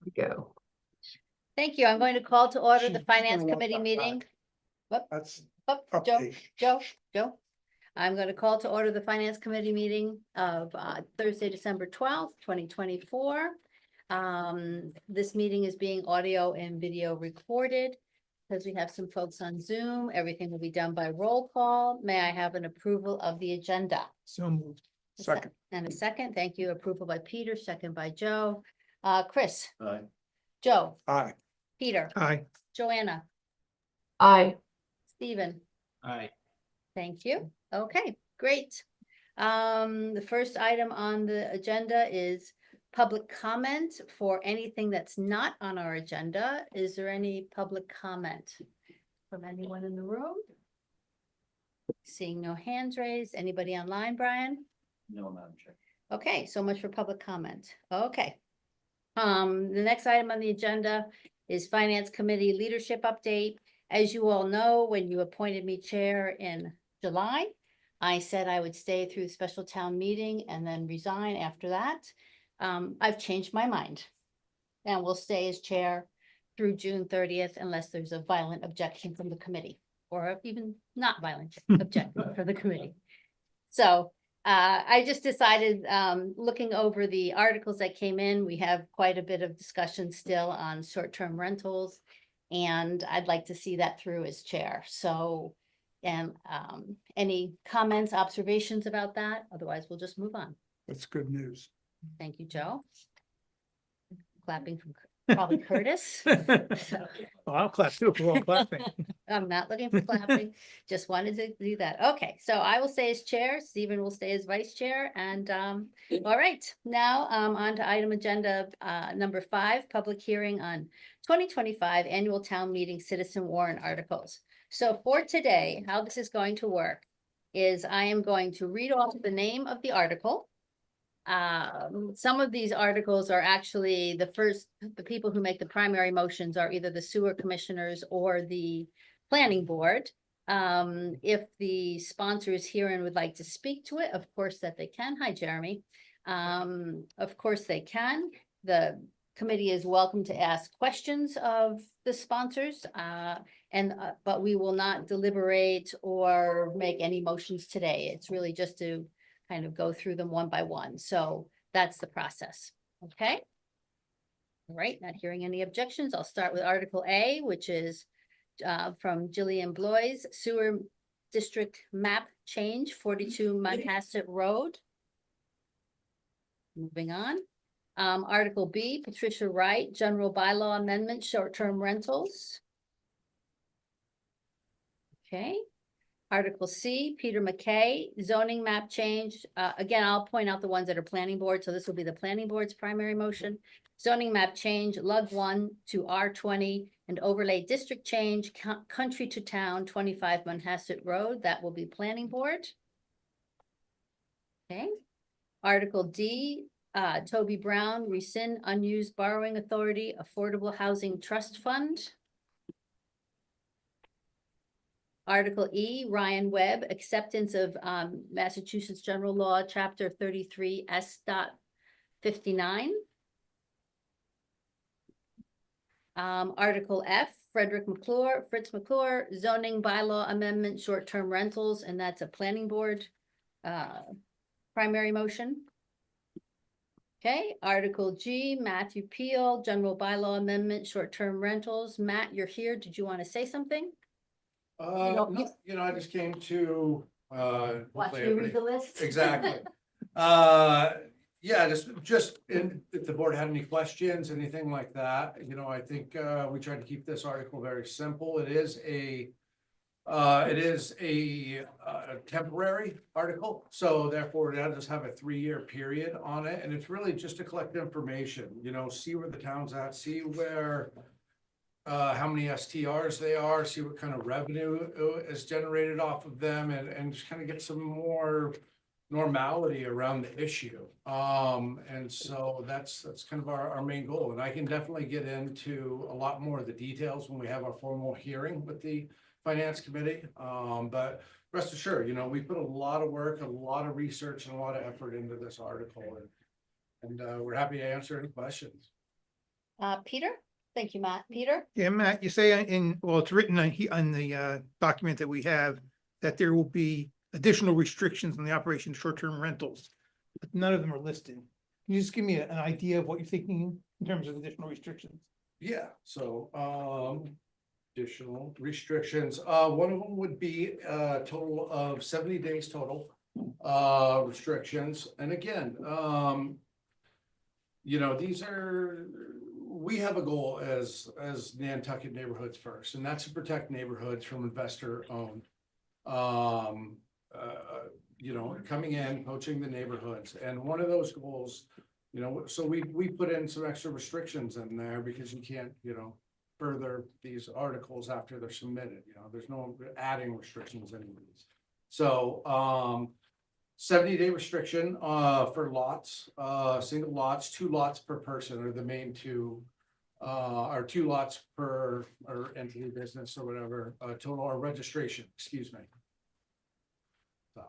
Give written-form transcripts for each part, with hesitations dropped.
we go. Thank you. I'm going to call to order the Finance Committee meeting. That's Joe, update. Joe. I'm going to call to order the Finance Committee meeting of Thursday, December 12th, 2024. This meeting is being audio and video recorded because we have some folks on Zoom. Everything will be done by roll call. May I have an approval of the agenda? So moved. Second. And a second. Thank you. Approval by Peter, second by Joe. Chris. Aye. Joe. Aye. Peter. Aye. Joanna. Aye. Stephen. Aye. Thank you. Okay, great. The first item on the agenda is public comment for anything that's not on our agenda. Is there any public comment from anyone in the room? Seeing no hands raised. Anybody online, Brian? No, Madam Chair. Okay, so much for public comment. Okay. The next item on the agenda is Finance Committee Leadership Update. As you all know, when you appointed me chair in July, I said I would stay through the special town meeting and then resign after that. I've changed my mind and will stay as chair through June 30th unless there's a violent objection from the committee or even not violent objection for the committee. So I just decided, looking over the articles that came in, we have quite a bit of discussion still on short-term rentals. And I'd like to see that through as chair. So, and any comments, observations about that? Otherwise, we'll just move on. That's good news. Thank you, Joe. Clapping from probably Curtis. Well, I'll clap too. We're all clapping. I'm not looking for clapping, just wanted to do that. Okay, so I will stay as chair, Stephen will stay as vice chair, and all right, now on to item agenda number 5, public hearing on 2025 annual town meeting citizen warrant articles. So for today, how this is going to work is I am going to read off the name of the article. Some of these articles are actually the people who make the primary motions are either the sewer commissioners or the planning board. If the sponsor is here and would like to speak to it, of course that they can. Hi, Jeremy. Of course they can. The committee is welcome to ask questions of the sponsors, but we will not deliberate or make any motions today. It's really just to kind of go through them one by one. So that's the process. Okay. All right, not hearing any objections. I'll start with Article A, which is from Jillian Blois, Sewer District Map Change, 42 Manhasset Road. Moving on. Article B, Patricia Wright, General Bylaw Amendment, Short-Term Rentals. Okay. Article C, Peter McKay, zoning map change. Again, I'll point out the ones that are planning board. So this will be the planning board's primary motion. Zoning map change, Lug 1 to R20 and overlay district change, country to town, 25 Manhasset Road. That will be planning board. Okay. Article D, Toby Brown, rescind unused borrowing authority, Affordable Housing Trust Fund. Article E, Ryan Webb, acceptance of Massachusetts General Law, Chapter 33 S.59. Article F, Fritz McClure, zoning bylaw amendment, short-term rentals, and that's a planning board primary motion. Okay, Article G, Matthew Peel, general bylaw amendment, short-term rentals. Matt, you're here. Did you want to say something? I just came to Watch you read the list. exactly. Yeah, just if the board had any questions, anything like that, I think we tried to keep this article very simple. It is a temporary article, so therefore it does have a 3-year period on it, and it's really just to collect information, see where the town's at, see where how many STRs they are, see what kind of revenue is generated off of them, and just kind of get some more normality around the issue. And so that's kind of our main goal. And I can definitely get into a lot more of the details when we have our formal hearing with the Finance Committee. But rest assured, we put a lot of work, a lot of research, and a lot of effort into this article, and we're happy to answer any questions. Peter? Thank you, Matt. Peter? Yeah, Matt, you say well, it's written on the document that we have that there will be additional restrictions on the operation of short-term rentals, but none of them are listed. Can you just give me an idea of what you're thinking in terms of additional restrictions? Yeah, so, additional restrictions, one of them would be a total of 70 days total, restrictions, and again, you know, we have a goal as Nantucket Neighborhoods First, and that's to protect neighborhoods from investor owned. You know, coming in, poaching the neighborhoods, and one of those goals, you know, so we put in some extra restrictions in there because you can't, you know, further these articles after they're submitted, you know, there's no adding restrictions anyways. So, 70-day restriction, for lots, single lots, 2 lots per person are the main two, or 2 lots per, or entity business or whatever, total or registration, excuse me. So,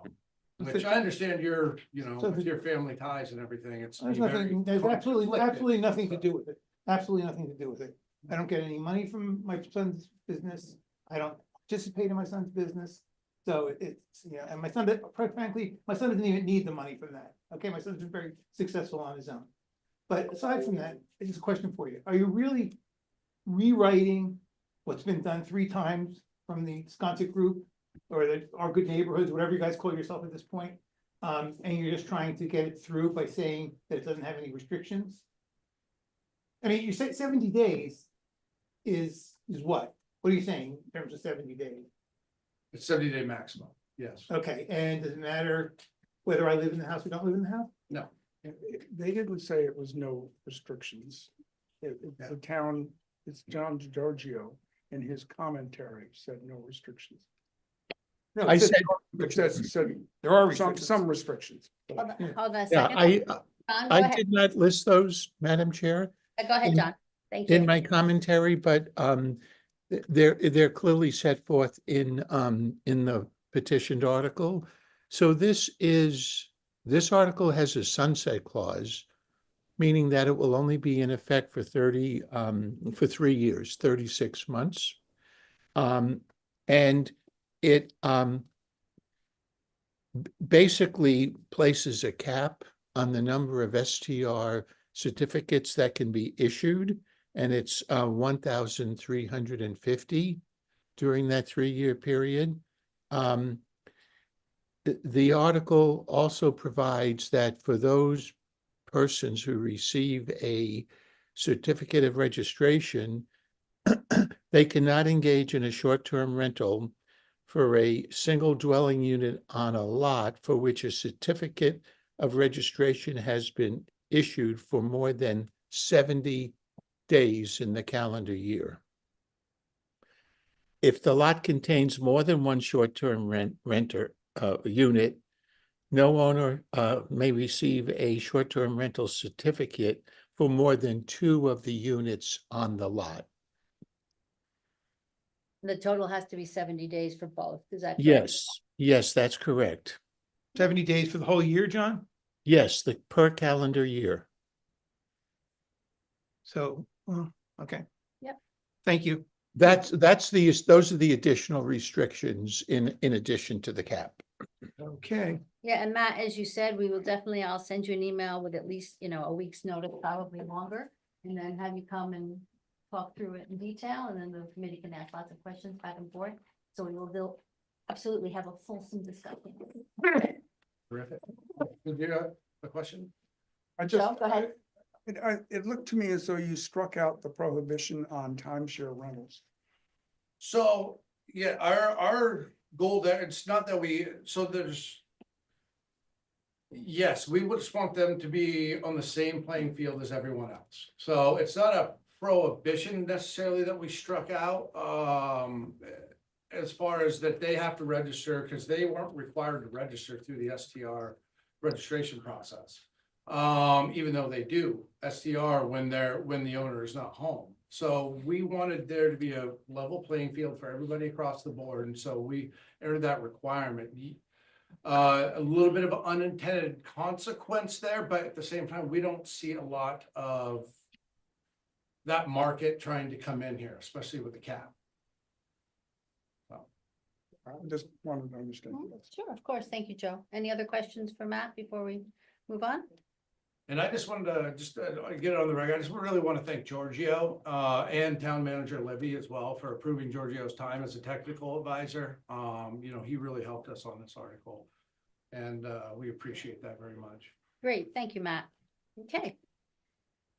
which I understand your, you know, So with your family ties and everything, it's. There's very nothing, there's conflicted. absolutely nothing to do with it. Absolutely nothing to do with it. I don't get any money from my son's business. I don't participate in my son's business. So it's, yeah, and my son, quite frankly, my son doesn't even need the money for that. Okay, my son's been very successful on his own. But aside from that, it's just a question for you. Are you really rewriting what's been done 3 times from the Sconset Group or our good neighborhoods, whatever you guys call yourself at this point? And you're just trying to get it through by saying that it doesn't have any restrictions? I mean, you said 70 days is what? What are you saying in terms of 70 days? It's 70-day maximum, yes. Okay, and does it matter whether I live in the house or don't live in the house? No, They didn't say it was no restrictions. Yeah. The town, it's John Giorgio in his commentary said no restrictions. No, I it says- said, It said there are some restrictions. restrictions. Hold on Yeah. hold on a yeah, second. I, John, go I ahead. did not list those, Madam Chair, Go ahead, in- John. Thank in you. my commentary, but they're clearly set forth in the petitioned article. So this article has a sunset clause, meaning that it will only be in effect for 3 years, 36 months. And it basically places a cap on the number of STR certificates that can be issued, and it's 1,350 during that 3-year period. The article also provides that for those persons who receive a certificate of registration, they cannot engage in a short-term rental for a single dwelling unit on a lot for which a certificate of registration has been issued for more than 70 days in the calendar year. If the lot contains more than one short-term renter unit, no owner may receive a short-term rental certificate for more than 2 of the units on the lot. The total has to be 70 days for both. Is that correct? Yes, that's correct. 70 days for the whole year, John? Yes, the per calendar year. So, well, okay. Yep. Thank you. Those are the additional restrictions in addition to the cap. Okay. Yeah, and Matt, as you said, we will definitely, I'll send you an email with at least, you know, a week's notice, probably longer. And then have you come and talk through it in detail, and then the committee can ask lots of questions back and forth. So we'll absolutely have a fulsome discussion. terrific. Did you have a question? I just, Joe, go ahead. it looked to me as though you struck out the prohibition on timeshare rentals. So, yeah, our goal there, it's not that yes, we would just want them to be on the same playing field as everyone else. So it's not a prohibition necessarily that we struck out, as far as that they have to register, because they weren't required to register through the STR registration process. Even though they do STR when the owner is not home. So we wanted there to be a level playing field for everybody across the board, and so we entered that requirement. A little bit of an unintended consequence there, but at the same time, we don't see a lot of that market trying to come in here, especially with the cap. I just wanted to understand. Sure, of course. Thank you, Joe. Any other questions for Matt before we move on? And I just wanted to get it on the record. I just really want to thank Giorgio and Town Manager Libby as well for approving Giorgio's time as a technical advisor. You know, he really helped us on this article. And we appreciate that very much. Great, thank you, Matt. Okay.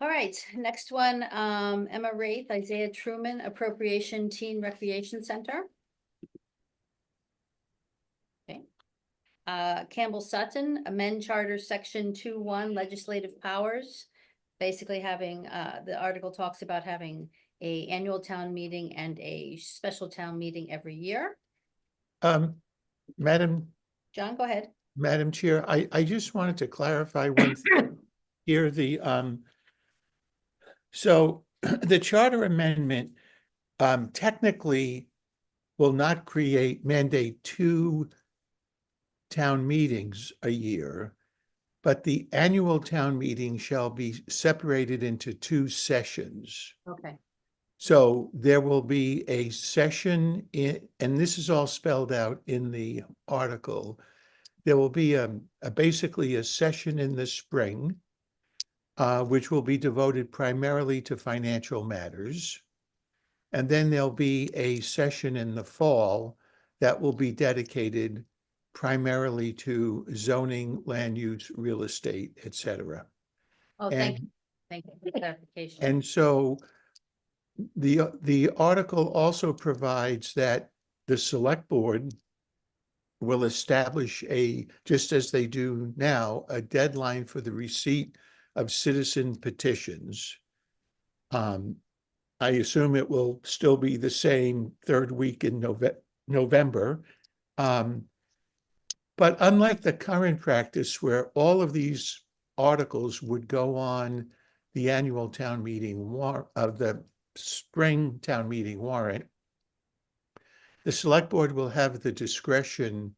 All right, next one, Emma Wraith, Isaiah Truman, Appropriation Teen Recreation Center. Okay. Campbell Sutton, amend Charter Section 2.1 Legislative Powers. Basically having, the article talks about having a annual town meeting and a special town meeting every year. Madam John, go ahead. Madam Chair, I just wanted to clarify one thing here. So the charter amendment technically will not mandate 2 town meetings a year, but the annual town meeting shall be separated into 2 sessions. Okay, So there will be a session and this is all spelled out in the article. There will be basically a session in the spring, which will be devoted primarily to financial matters. And then there'll be a session in the fall that will be dedicated primarily to zoning, land use, real estate, et cetera. oh, thank you for the clarification. And so the article also provides that the select board will establish just as they do now, a deadline for the receipt of citizen petitions. I assume it will still be the same 3rd week in November. But unlike the current practice where all of these articles would go on the annual town meeting of the spring town meeting warrant, the select board will have the discretion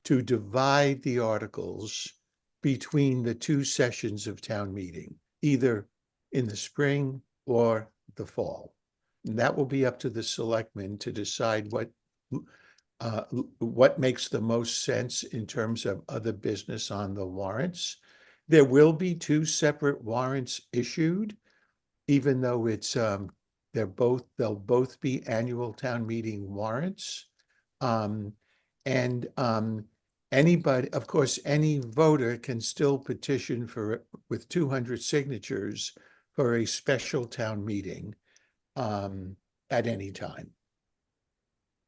to divide the articles between the 2 sessions of town meeting, either in the spring or the fall. And that will be up to the selectmen to decide what makes the most sense in terms of other business on the warrants. There will be 2 separate warrants issued, even though they'll both be annual town meeting warrants. Anybody, of course, any voter can still petition with 200 signatures for a special town meeting at any time.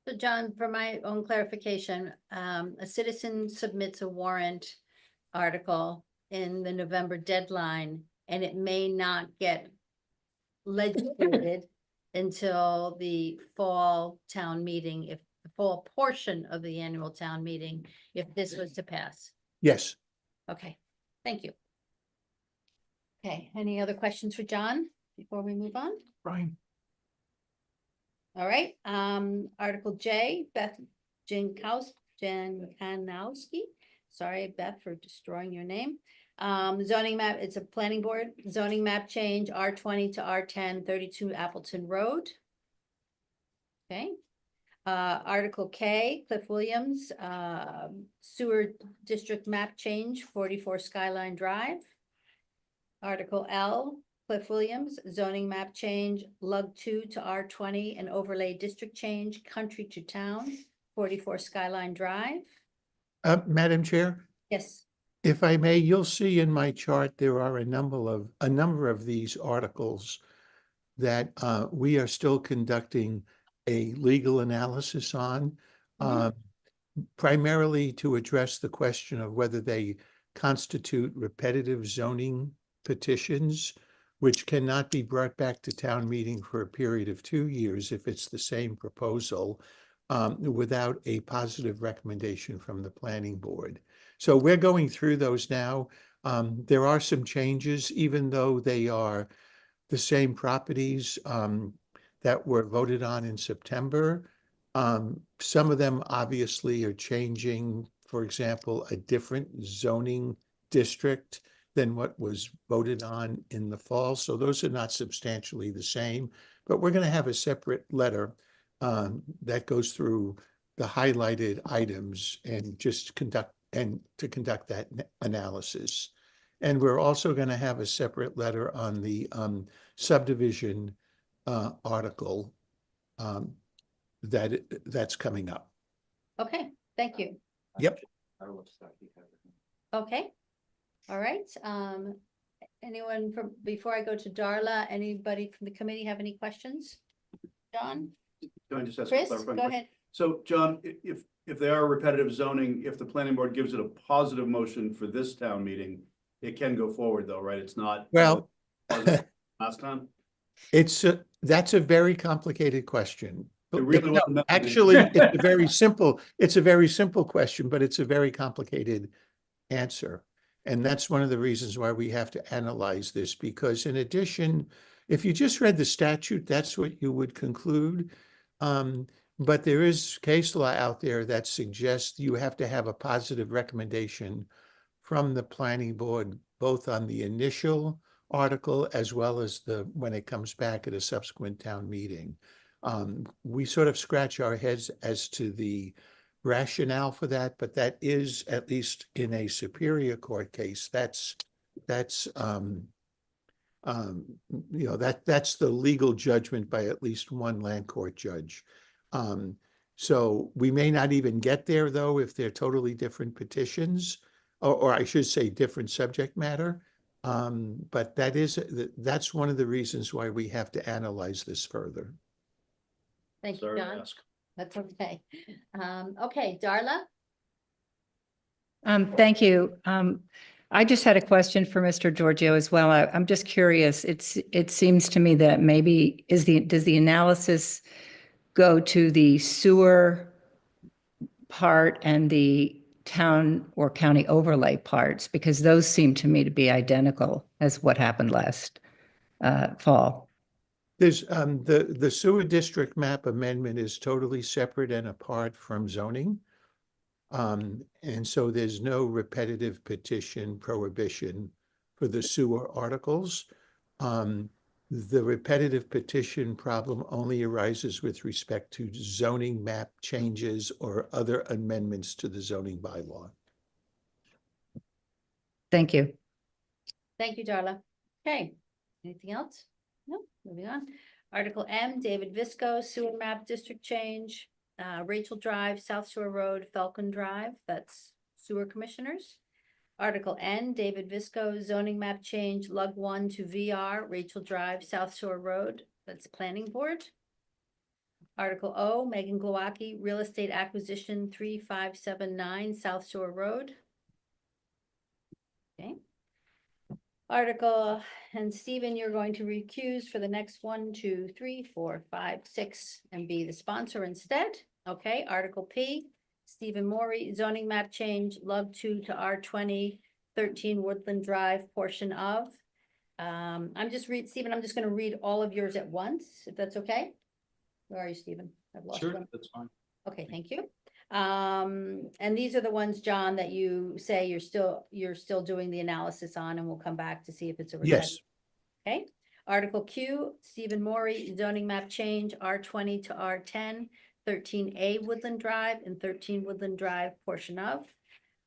So John, for my own clarification, a citizen submits a warrant article in the November deadline, and it may not get legislated until the fall town meeting, if the fall portion of the annual town meeting, if this was to pass. Yes. Okay, thank you. Okay, any other questions for John before we move on? Brian. All right, Article J, Beth Jankowski, sorry, Beth, for destroying your name. Zoning map, it's a planning board, zoning map change, R20 to R10, 32 Appleton Road. Okay. Article K, Cliff Williams, sewer district map change, 44 Skyline Drive. Article L, Cliff Williams, zoning map change, Lug 2 to R20 and overlay district change, country to town, 44 Skyline Drive. Madam Chair, Yes, if I may, you'll see in my chart, there are a number of these articles that we are still conducting a legal analysis on, primarily to address the question of whether they constitute repetitive zoning petitions, which cannot be brought back to town meeting for a period of 2 years if it's the same proposal, without a positive recommendation from the planning board. So we're going through those now. There are some changes, even though they are the same properties that were voted on in September. Some of them obviously are changing, for example, a different zoning district than what was voted on in the fall. So those are not substantially the same, but we're going to have a separate letter that goes through the highlighted items and just conduct that analysis. And we're also going to have a separate letter on the subdivision article that's coming up. Okay, thank you. Yep. Okay, all right. Anyone from, before I go to Darla, anybody from the committee have any questions? John, Can I just ask a Chris, clarifying go question? ahead. So, John, if they are repetitive zoning, if the planning board gives it a positive motion for this town meeting, it can go forward though, right? It's not. Well, positive last time. that's a very complicated question. It really No, wasn't meant to be. actually, it's a very simple question, but it's a very complicated answer. And that's one of the reasons why we have to analyze this, because in addition, if you just read the statute, that's what you would conclude. But there is case law out there that suggests you have to have a positive recommendation from the planning board, both on the initial article as well as when it comes back at a subsequent town meeting. We sort of scratch our heads as to the rationale for that, but that is, at least in a Superior Court case, that's the legal judgment by at least one land court judge. So we may not even get there though if they're totally different petitions, or I should say different subject matter. But that's one of the reasons why we have to analyze this further. Thank you, Sorry to John. ask. That's okay. Okay, Darla? Thank you. I just had a question for Mr. Giorgio as well. I'm just curious. It seems to me that maybe does the analysis go to the sewer part and the town or county overlay parts? Because those seem to me to be identical as what happened last fall. There's the sewer district map amendment is totally separate and apart from zoning. And so there's no repetitive petition prohibition for the sewer articles. The repetitive petition problem only arises with respect to zoning map changes or other amendments to the zoning bylaw. Thank you. Thank you, Darla. Okay, anything else? No, moving on. Article M, David Visco, sewer map district change, Rachel Drive, South Shore Road, Falcon Drive, that's sewer commissioners. Article N, David Visco, zoning map change, Lug 1 to VR, Rachel Drive, South Shore Road, that's planning board. Article O, Megan Glowacki, real estate acquisition 3579, South Shore Road. Okay. Article, and Stephen, you're going to recuse for the next 1, 2, 3, 4, 5, 6, and be the sponsor instead. Okay, Article P, Stephen Morey, zoning map change, Lug 2 to R20, 13 Woodland Drive, portion of. Stephen, I'm just gonna read all of yours at once, if that's okay. Where are you, Stephen? I've lost Sure, one. that's fine. Okay, thank you. And these are the ones, John, that you say you're still doing the analysis on, and we'll come back to see if it's a. Yes. Okay, Article Q, Stephen Morey, zoning map change, R20 to R10, 13A Woodland Drive and 13 Woodland Drive, portion of.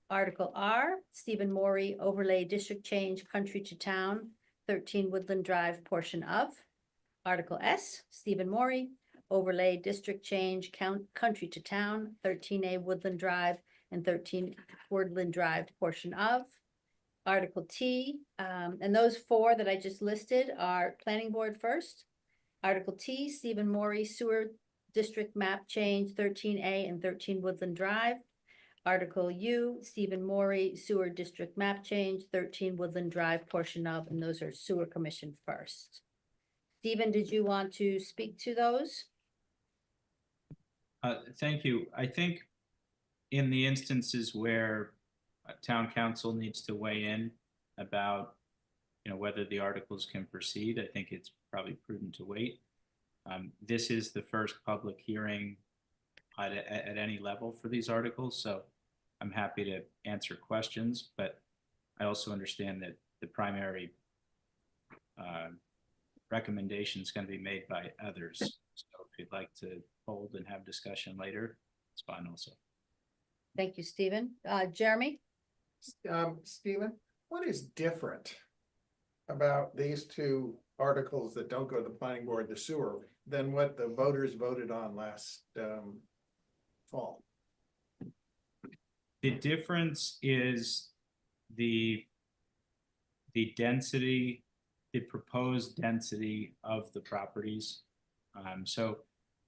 Article R, Stephen Morey, overlay district change, country to town, 13 Woodland Drive, portion of. Article S, Stephen Morey, overlay district change, country to town, 13A Woodland Drive and 13 Woodland Drive, portion of. Article T, and those 4 that I just listed are planning board first. Article T, Stephen Morey, sewer district map change, 13A and 13 Woodland Drive. Article U, Stephen Morey, sewer district map change, 13 Woodland Drive, portion of, and those are sewer commission first. Stephen, did you want to speak to those? Thank you. I think in the instances where town council needs to weigh in about, whether the articles can proceed, I think it's probably prudent to wait. This is the first public hearing at any level for these articles, so I'm happy to answer questions, but I also understand that the primary recommendation is going to be made by others. So if you'd like to hold and have discussion later, it's fine also. Thank you, Stephen. Jeremy? Stephen, what is different about these two articles that don't go to the planning board, the sewer, than what the voters voted on last fall? The difference is the density, the proposed density of the properties. So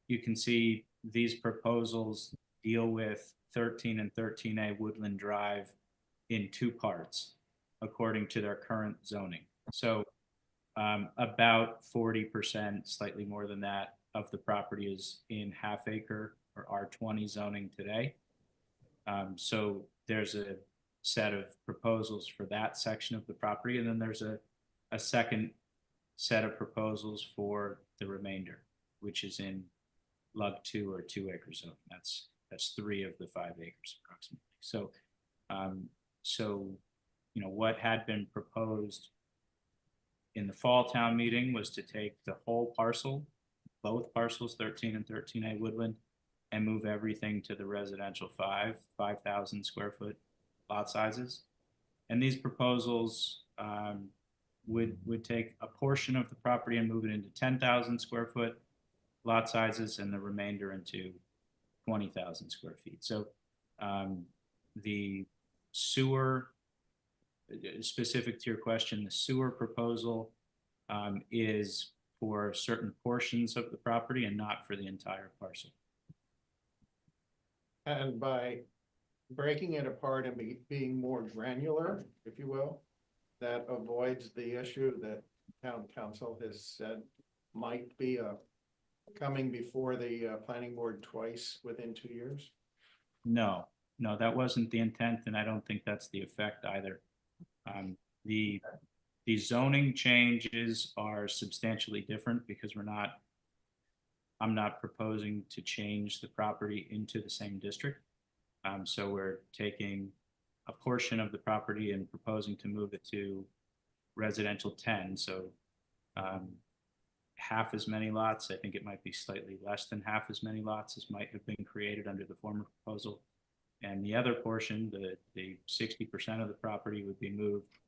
you can see these proposals deal with 13 and 13A Woodland Drive in two parts, according to their current zoning. So about 40%, slightly more than that, of the property is in half acre or R20 zoning today. So there's a set of proposals for that section of the property, and then there's a second set of proposals for the remainder, which is in lug 2 or 2 acre zone. That's 3 of the 5 acres approximately. So you know, what had been proposed in the fall town meeting was to take the whole parcel, both parcels, 13 and 13A Woodland, and move everything to the residential 5,000 square foot lot sizes. And these proposals would take a portion of the property and move it into 10,000 square foot lot sizes and the remainder into 20,000 square feet. So the sewer, specific to your question, the sewer proposal is for certain portions of the property and not for the entire parcel. And by breaking it apart and being more granular, if you will, that avoids the issue that town council has said might be coming before the planning board twice within 2 years? No, that wasn't the intent, and I don't think that's the effect either. The zoning changes are substantially different because I'm not proposing to change the property into the same district. So we're taking a portion of the property and proposing to move it to residential 10. So half as many lots. I think it might be slightly less than half as many lots as might have been created under the former proposal. And the other portion, the 60% of the property, would be moved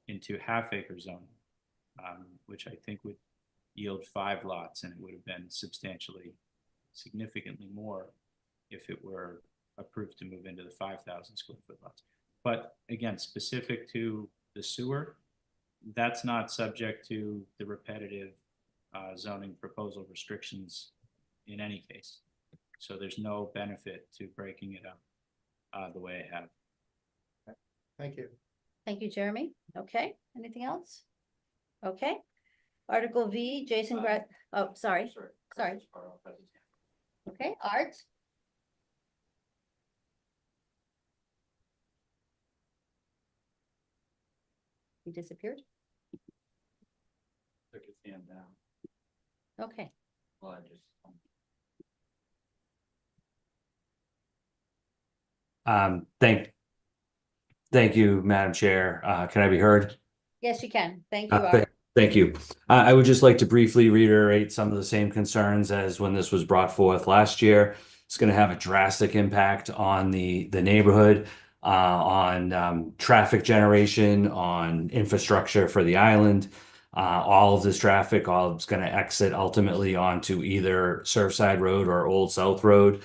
into half acre zoning, which I think would yield 5 lots, and it would have been significantly more if it were approved to move into the 5,000 square foot lots. But again, specific to the sewer, that's not subject to the repetitive zoning proposal restrictions in any case. So there's no benefit to breaking it up the way I have. Thank you. Thank you, Jeremy. Okay, anything else? Okay. Article V, Jason oh, sorry. Okay, Art? He disappeared? Took his hand down. Okay. Well, I just. Thank you, Madam Chair. Can I be heard? Yes, you can. Thank you, Art. Thank you. I would just like to briefly reiterate some of the same concerns as when this was brought forth last year. It's going to have a drastic impact on the neighborhood, on traffic generation, on infrastructure for the island. All of this traffic, all is going to exit ultimately onto either Surfside Road or Old South Road.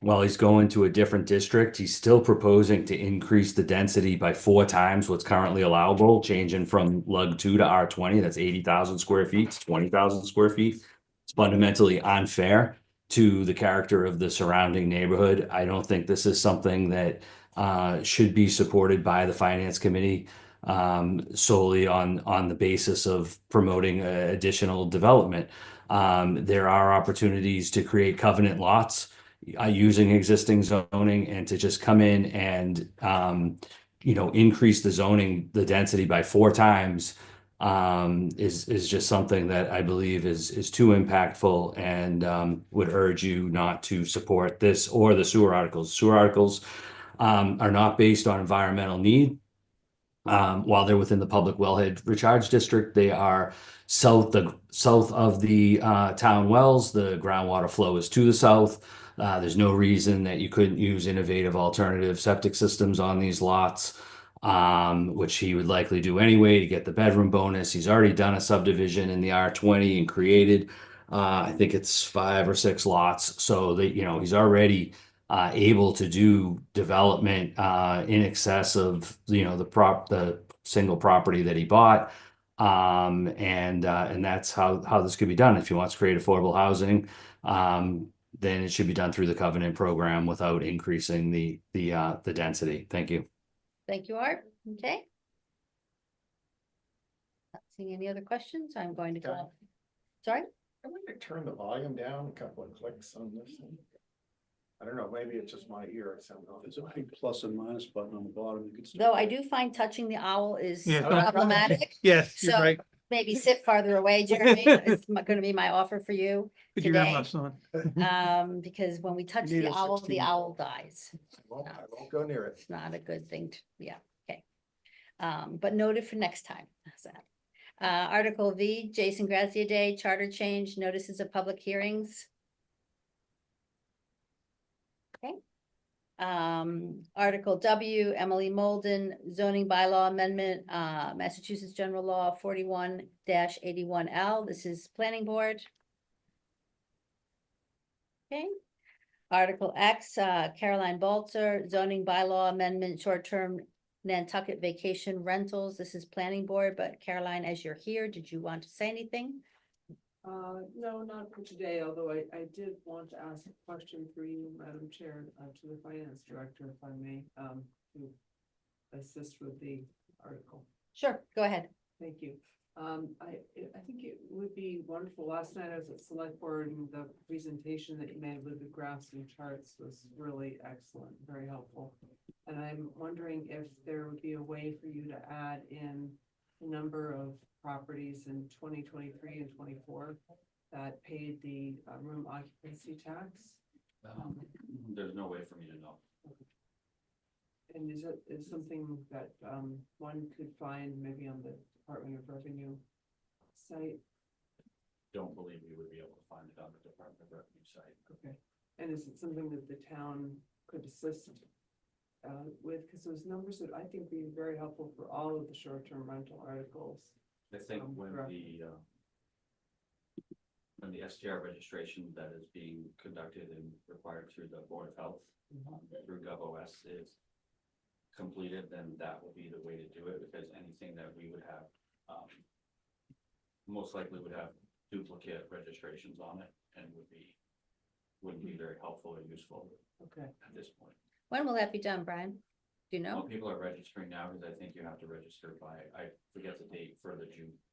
While he's going to a different district, he's still proposing to increase the density by 4 times what's currently allowable, changing from lug 2 to R20. That's 80,000 square feet to 20,000 square feet. It's fundamentally unfair to the character of the surrounding neighborhood. I don't think this is something that should be supported by the Finance Committee solely on the basis of promoting additional development. There are opportunities to create covenant lots using existing zoning, and to just come in and increase the density by 4 times is just something that I believe is too impactful, and would urge you not to support this or the sewer articles. Sewer articles are not based on environmental need. While they're within the public wellhead recharge district, they are south of the town wells. The groundwater flow is to the south. There's no reason that you couldn't use innovative alternative septic systems on these lots, which he would likely do anyway to get the bedroom bonus. He's already done a subdivision in the R20 and created, I think it's 5 or 6 lots. So that, he's already able to do development in excess of the single property that he bought, and that's how this could be done. If he wants to create affordable housing, then it should be done through the covenant program without increasing the density. Thank you. Thank you, Art. Okay. Not seeing any other questions. I'm going to go. Sorry? I'm going to turn the volume down a couple of clicks on this thing. I don't know, maybe it's just my ear or something. There's a big plus and minus button on the bottom. You could. Though I do find touching the owl is Yeah, don't- problematic. Yes, you're So right. maybe sit farther away, Jeremy. It's going to be my offer for you. Put your today. earmuffs on. Because when we touch need the a owl, 16. the owl dies. I won't go near it. It's not a good thing to, yeah, okay. But noted for next time. How's that? Article V, Jason Grazia Day, charter change, notices of public hearings. Okay. Article W, Emily Molden, zoning bylaw amendment, Massachusetts General Law 41-81L. This is planning board. Okay. Article X, Caroline Balzer, zoning bylaw amendment, short-term Nantucket vacation rentals. This is planning board, but Caroline, as you're here, did you want to say anything? No, not for today, although I did want to ask a question for you, Madam Chair, to the Finance Director, if I may, to assist with the article. Sure, go ahead. Thank you. I think it would be wonderful. Last night I was at Select Board and the presentation that you made with the graphs and charts was really excellent, very helpful. And I'm wondering if there would be a way for you to add in the number of properties in 2023 and 24 that paid the room occupancy tax. There's no way for me to know. And is something that one could find maybe on the Department of Revenue site? Don't believe we would be able to find it on the Department of Revenue site. Okay. And is it something that the town could assist with? Because those numbers would, I think, be very helpful for all of the short-term rental articles. I think correct. When the STR registration that is being conducted and required through the Board of Health, through GovOS is completed, then that will be the way to do it, because anything that we would have, most likely would have duplicate registrations on it and wouldn't be very helpful or useful Okay. at this point. When will that be done, Brian? Do you Well, know? people are registering now because I think you have to register by, I forget the date for the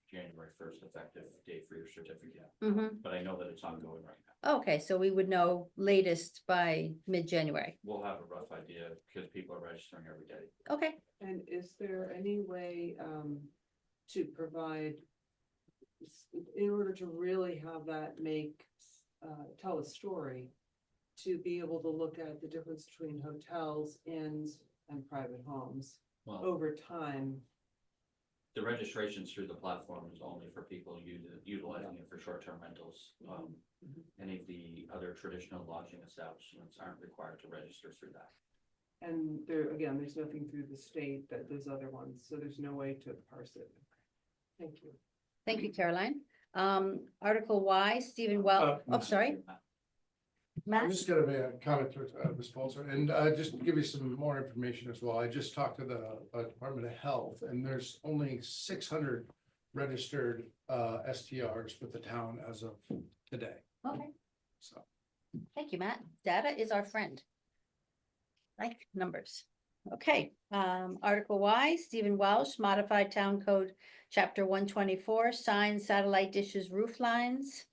January 1st effective date for your certificate, Mm-hmm. but I know that it's ongoing right now. Okay, so we would know latest by mid-January. We'll have a rough idea because people are registering every day. Okay, And is there any way to provide, in order to really have that tell a story, to be able to look at the difference between hotels, inns, and private homes Well, over time? the registrations through the platform is only for people utilizing it for short-term rentals. Any of the other traditional lodging establishments aren't required to register through that. And there, again, there's nothing through the state that those other ones, so there's no way to parse it. Thank you. thank you, Caroline. Article Y, Stephen Well, oh, sorry. I'm Matt? just gonna make a comment to Ms. Bolzer, and just to give you some more information as well. I just talked to the Department of Health, and there's only 600 registered STRs with the town as of today. Okay, So thank you, Matt. Data is our friend. Like numbers. Okay, Article Y, Stephen Welsh, Modified Town Code, Chapter 124, signs, satellite dishes, roof lines.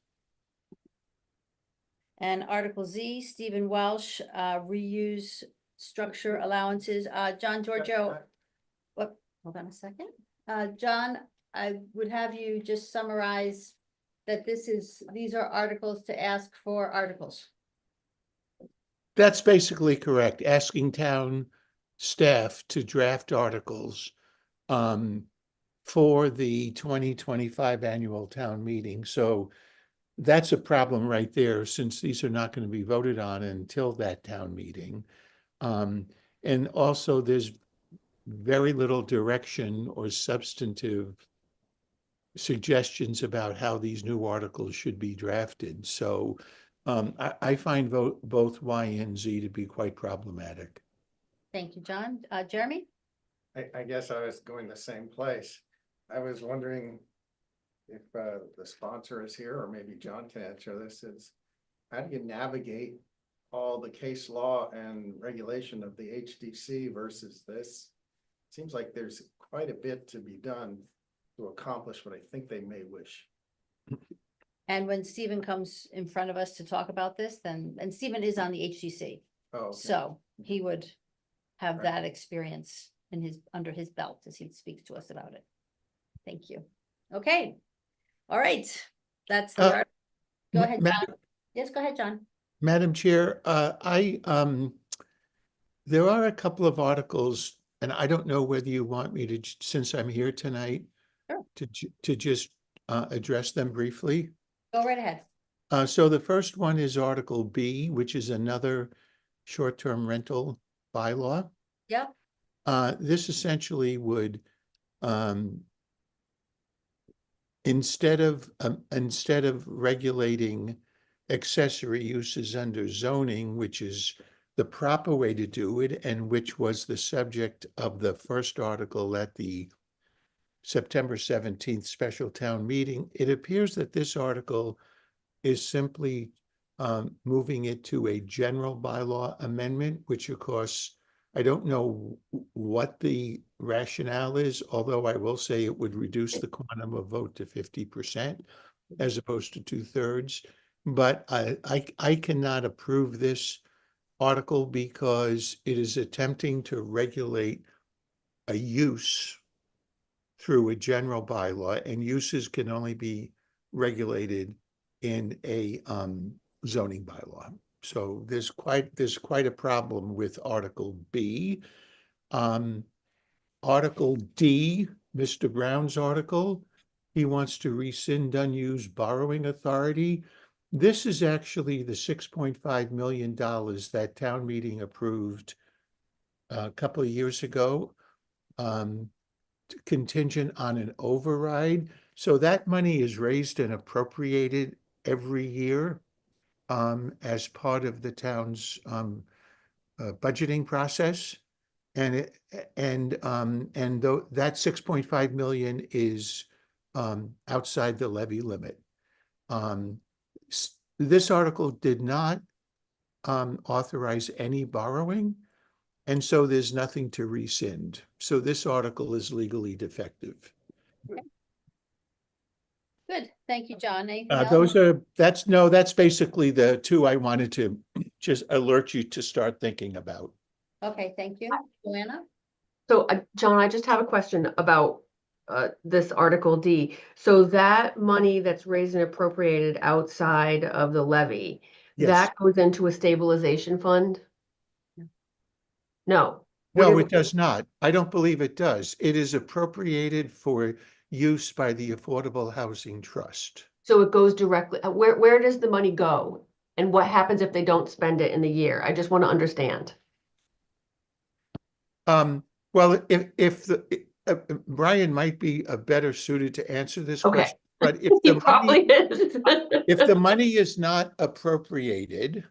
And Article Z, Stephen Welsh, reuse structure allowances. John Giorgio, what, hold on a second. John, I would have you just summarize that these are articles to ask for articles. That's basically correct. Asking town staff to draft articles for the 2025 annual town meeting. So that's a problem right there, since these are not going to be voted on until that town meeting. And also there's very little direction or substantive suggestions about how these new articles should be drafted. So I find both Y and Z to be quite problematic. Thank you, John. Jeremy? I guess I was going the same place. I was wondering if the sponsor is here, or maybe John can answer this, is how do you navigate all the case law and regulation of the HDC versus this? Seems like there's quite a bit to be done to accomplish what I think they may wish. And when Stephen comes in front of us to talk about this, then, and Stephen is on the HGC, Oh, okay. so he would have Right. that experience in his, under his belt as he speaks to us about it. Thank you. Okay. All right. That's the art. Go ahead, John. Yes, go ahead, John. Madam Chair, there are a couple of articles, and I don't know whether you want me to, since I'm here tonight, Sure. to just address them briefly. Go right ahead. So the first one is Article B, which is another short-term rental bylaw. Yep. This essentially would, instead of regulating accessory uses under zoning, which is the proper way to do it, and which was the subject of the first article at the September 17th special town meeting, it appears that this article is simply moving it to a general bylaw amendment, which of course, I don't know what the rationale is, although I will say it would reduce the quantum of vote to 50% as opposed to 2/3. But I cannot approve this article because it is attempting to regulate a use through a general bylaw, and uses can only be regulated in a zoning bylaw. So there's quite a problem with Article B. Article D, Mr. Brown's article, he wants to rescind unused borrowing authority. This is actually the $6.5 million that town meeting approved a couple of years ago, contingent on an override. So that money is raised and appropriated every year as part of the town's budgeting process. And though that 6.5 million is outside the levy limit. This article did not authorize any borrowing, and so there's nothing to rescind. So this article is legally defective. Good. Thank you, John. Anything else? That's basically the two I wanted to just alert you to start thinking about. Okay, thank you. Joanna? So, John, I just have a question about this Article D. So that money that's raised and appropriated outside of the levy, Yes. that goes into a stabilization fund? No. No, it does not. I don't believe it does. It is appropriated for use by the Affordable Housing Trust. So it goes directly, where does the money go? And what happens if they don't spend it in the year? I just want to understand. Well, if Brian might be better suited to answer this Okay. question, but if He the probably money, is. if the money is not appropriated,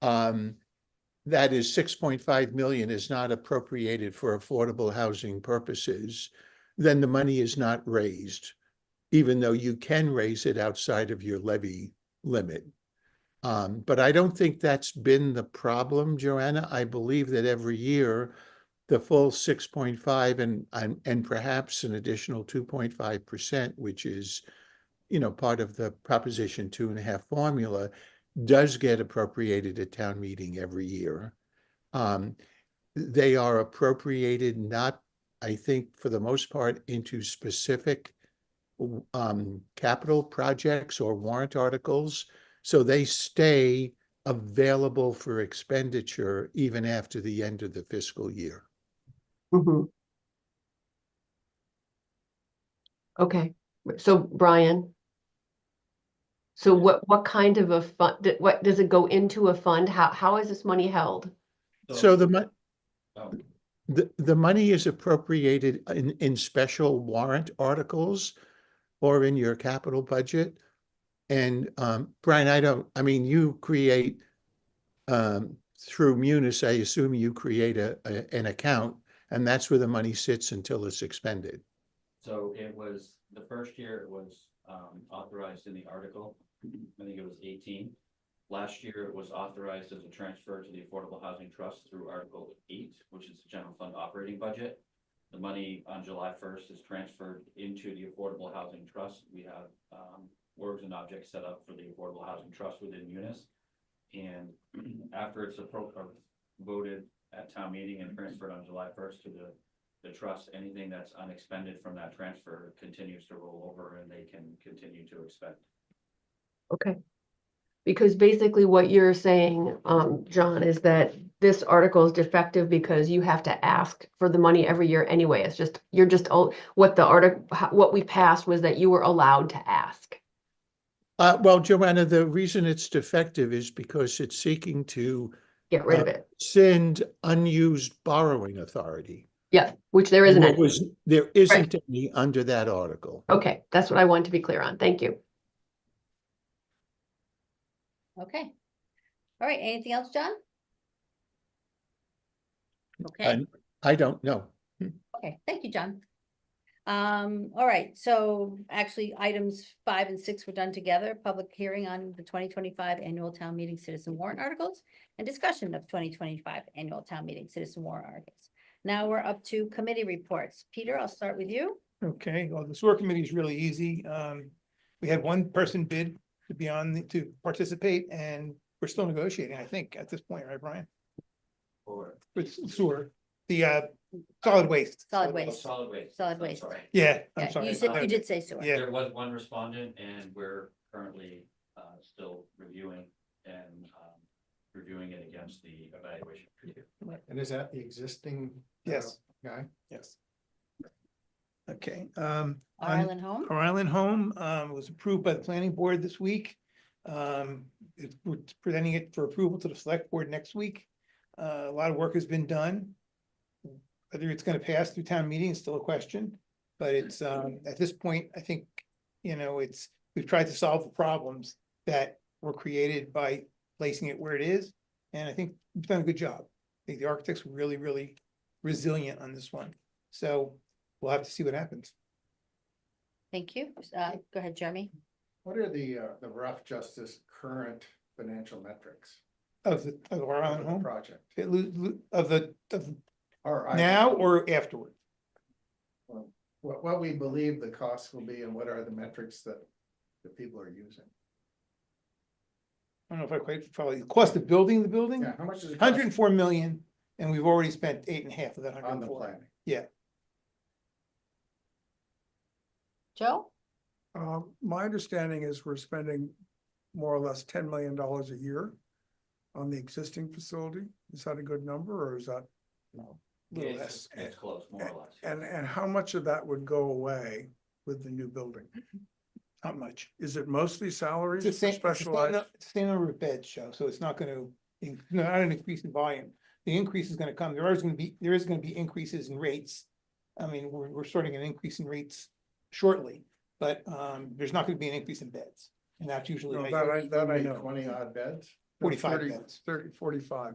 that is 6.5 million is not appropriated for affordable housing purposes, then the money is not raised, even though you can raise it outside of your levy limit. But I don't think that's been the problem, Joanna. I believe that every year the full 6.5 and perhaps an additional 2.5%, which is, part of the Proposition 2.5 formula, does get appropriated at town meeting every year. They are appropriated not, I think, for the most part, into specific capital projects or warrant articles. So they stay available for expenditure even after the end of the fiscal year. Mhm. Okay, so Brian. So what kind of a fund, what, does it go into a fund? How is this money held? So the Oh. the money is appropriated in special warrant articles or in your capital budget. And Brian, I mean, you create through Munis, I assume you create an account, and that's where the money sits until it's expended. So it was, the first year it was authorized in the article, I think it was 18. Last year it was authorized as a transfer to the Affordable Housing Trust through Article 8, which is the general fund operating budget. The money on July 1st is transferred into the Affordable Housing Trust. We have works and objects set up for the Affordable Housing Trust within Munis. And after it's voted at town meeting and transferred on July 1st to the trust, anything that's unexpended from that transfer continues to roll over and they can continue to expend. Okay. Because basically what you're saying, John, is that this article is defective because you have to ask for the money every year anyway. It's just, what we passed was that you were allowed to ask. Well, Joanna, the reason it's defective is because it's seeking to Get rid of it. send unused borrowing authority. Yeah, which there And isn't any. there isn't any under that article. Okay, that's what I wanted to be clear on. Thank you. Okay. All right, anything else, John? Okay, And I don't know. okay, thank you, John. All right, so actually items 5 and 6 were done together. Public hearing on the 2025 annual town meeting citizen warrant articles and discussion of 2025 annual town meeting citizen warrant articles. Now we're up to committee reports. Peter, I'll start with you. Okay, well, the sewer committee is really easy. We had one person bid to be to participate, and we're still negotiating, I think, at this point, right, Brian? Or With sewer, the solid waste. Solid waste. solid waste. Solid I'm waste. sorry. Yeah, Yeah, I'm sorry. you said, you did say sewer. Yeah. There was one respondent and we're currently still reviewing and reviewing it against the evaluation. criteria. And is that the existing? Yes. Guy? Yes. Okay, Island Home. Our Island Home was approved by the planning board this week. We're presenting it for approval to the select board next week. A lot of work has been done. Whether it's gonna pass through town meeting is still a question, but it's at this point, I think, we've tried to solve the problems that were created by placing it where it is. And I think we've done a good job. I think the architects were really, really resilient on this one. So we'll have to see what happens. Thank you. Go ahead, Jeremy. What are the rough justice current financial metrics Of our of Island the Home, project? of Or now or afterward? what we believe the costs will be and what are the metrics that people are using? I don't know if I quite follow. The cost of building the building, Yeah, how much does it cost 104 million, and we've already spent 8.5 of that on the 104. planning? Yeah, Joe? My understanding is we're spending more or less $10 million a year on the existing facility. Is that a good number or is that? a little It's- less. It's close, more or less. And how much of that would go away with the new building? Not much. Is it mostly salaries It's the for same, it's the specialized? same number of beds, Joe, so it's not gonna, not an increase in volume. The increase is gonna come, there is gonna be increases in rates. I mean, we're starting an increase in rates shortly, but there's not gonna be an increase in beds. And that's usually No, like that I know. 20 odd beds? 45 beds, 30, 45.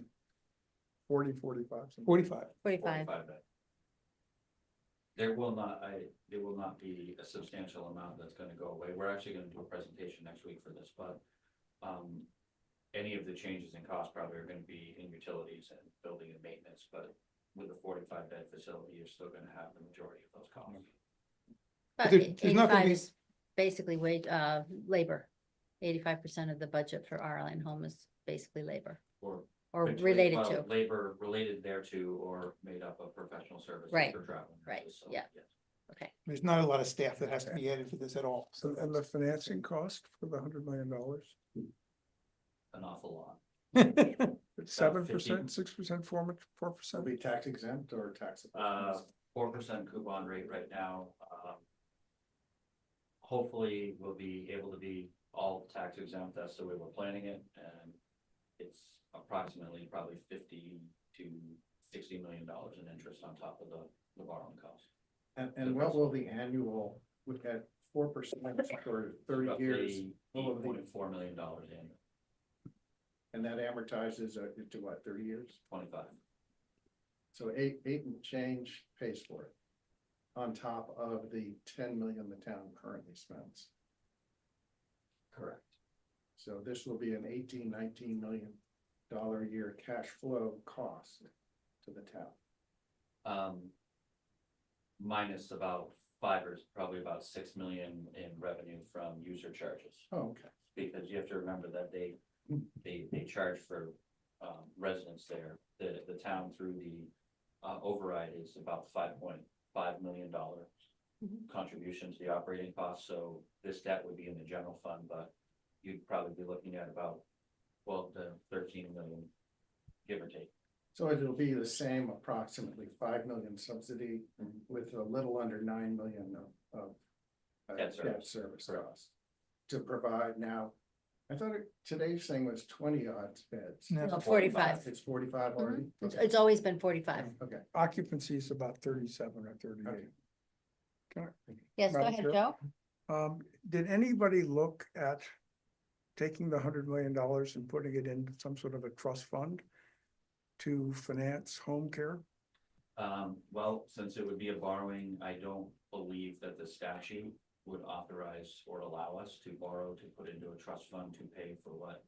40, 45. something. 45. 45. bed. There will not be a substantial amount that's gonna go away. We're actually gonna do a presentation next week for this, but any of the changes in cost probably are gonna be in utilities and building and maintenance, but with a 45 bed facility, you're still gonna have the majority of those costs. But there's not gonna 85 be- is basically labor. 85% of the budget for our Island Home is basically labor or Between- related well, to. labor related thereto or made up of professional services Right, for travel. right, nurses, so, yeah. yes, Okay. There's not a lot of staff that has to be added for this at all. And the financing cost for the $100 million? an awful lot. 7%, 6%, 4%? Will be tax exempt or taxable? 4% coupon rate right now. hopefully we'll be able to be all tax exempt. That's the way we're planning it, and it's approximately probably $50 to $60 million in interest on top of the borrowing cost. And what will the annual, with that 4% for 30 years? What will the- $8.4 million annually, And that amortizes into what, 30 years? 25. So eight and change pays for it. On top of the 10 million the town currently spends. Correct. So this will be an 19 million dollar a year cash flow cost to the town. Minus about probably about 6 million in revenue from user charges. Oh, okay. Because you have to remember that they charge for residents there. The town through the override is about $5.5 million contribution to the operating costs. So this debt would be in the general fund, but you'd probably be looking at about 12 to 13 million, give or take. So it'll be the same approximately 5 million subsidy with a little under 9 million of Debt debt service costs to provide now. I thought today's thing was 20 odd beds. No. No, 45. It's 45 already? It's, Okay. it's always been 45. Okay. Occupancy is about 37 or 38. Okay. Yes, go Madam ahead, Chair? Joe. Did anybody look at taking the $100 million and putting it into some sort of a trust fund to finance home care? Well, since it would be a borrowing, I don't believe that the statute would authorize or allow us to borrow to put into a trust fund to pay for what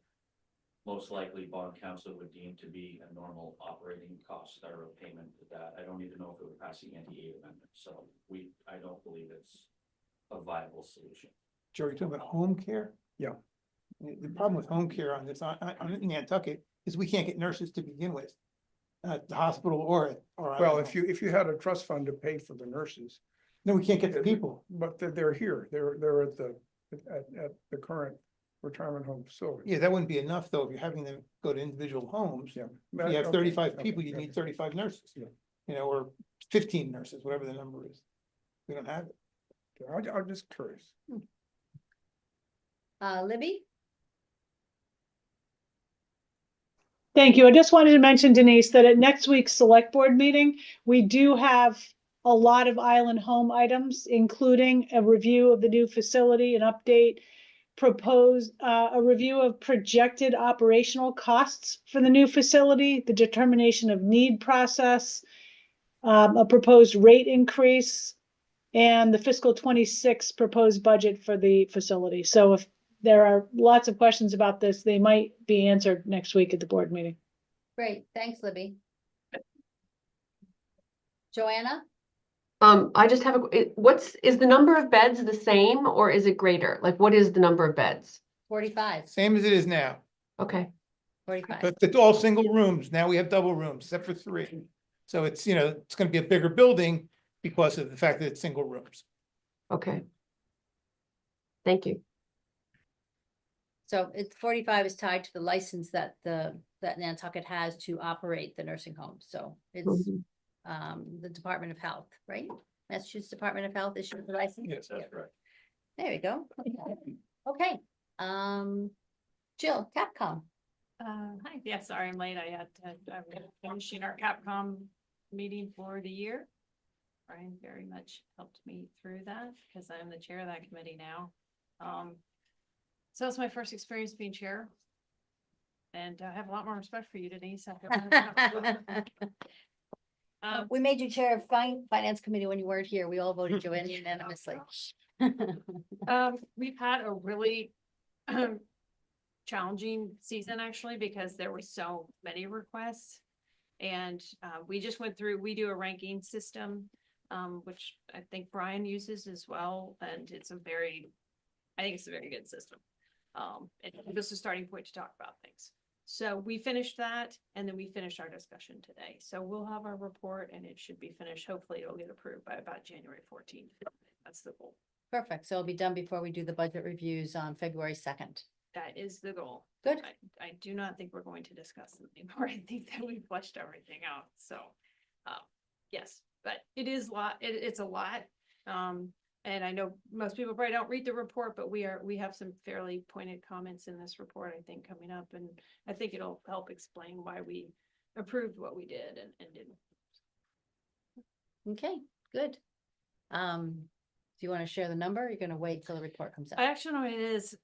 most likely bond council would deem to be a normal operating cost or a payment to that. I don't even know if it would pass the anti-aid amendment. So I don't believe it's a viable solution. Joe, you're talking about home care? Yeah. The problem with home care on this, on Nantucket, is we can't get nurses to begin with. At the hospital or. Well, if you had a trust fund to pay for the nurses, No, we can't get the people. but they're here, they're at the current retirement home facility. Yeah, that wouldn't be enough though, if you're having them go to individual homes. Yeah. If you have Okay, 35 okay, people, you okay. need 35 nurses. Yeah. You know, or 15 nurses, whatever the number is. We don't have it. I'm just curious. Libby? Thank you. I just wanted to mention, Denise, that at next week's select board meeting, we do have a lot of island home items, including a review of the new facility, an update, a review of projected operational costs for the new facility, the determination of need process, a proposed rate increase, and the fiscal 26 proposed budget for the facility. So if there are lots of questions about this, they might be answered next week at the board meeting. Great, thanks, Libby. Joanna? I just have is the number of beds the same or is it greater? Like, what is the number of beds? 45, Same as it is now, 45. but it's all single rooms. Now we have double rooms, except for 3. So it's, you know, it's gonna be a bigger building because of the fact that it's single rooms. Okay. Thank you. So it's 45 is tied to the license that that Nantucket has to operate the nursing home. So it's Mhm. the Department of Health, right? Massachusetts Department of Health issues the license. Yes, That's correct. There we go. Okay, Jill, Capcom. Hi, yeah, sorry I'm late. I'm finishing our Capcom meeting for the year. Brian very much helped me through that because I'm the chair of that committee now. So it's my first experience being chair. And I have a lot more respect for you, Denise. We made you chair of finance committee when you weren't here. We all voted you in unanimously. We've had a really challenging season actually, because there were so many requests. And we just went through, we do a ranking system, which I think Brian uses as well. And I think it's a very good system. It gives us a starting point to talk about things. So we finished that and then we finished our discussion today. So we'll have our report and it should be finished. Hopefully it'll get approved by about January 14th. That's the goal. Perfect. So it'll be done before we do the budget reviews on February 2nd. That is the goal. Good. I do not think we're going to discuss them anymore. I think that we fleshed everything out. So, yes, but it is a lot. It's a lot. and I know most people probably don't read the report, but we have some fairly pointed comments in this report, I think, coming up, and I think it'll help explain why we approved what we did and didn't. Okay, good. Do you want to share the number? Or you're gonna wait till the report comes out? I actually know what it is,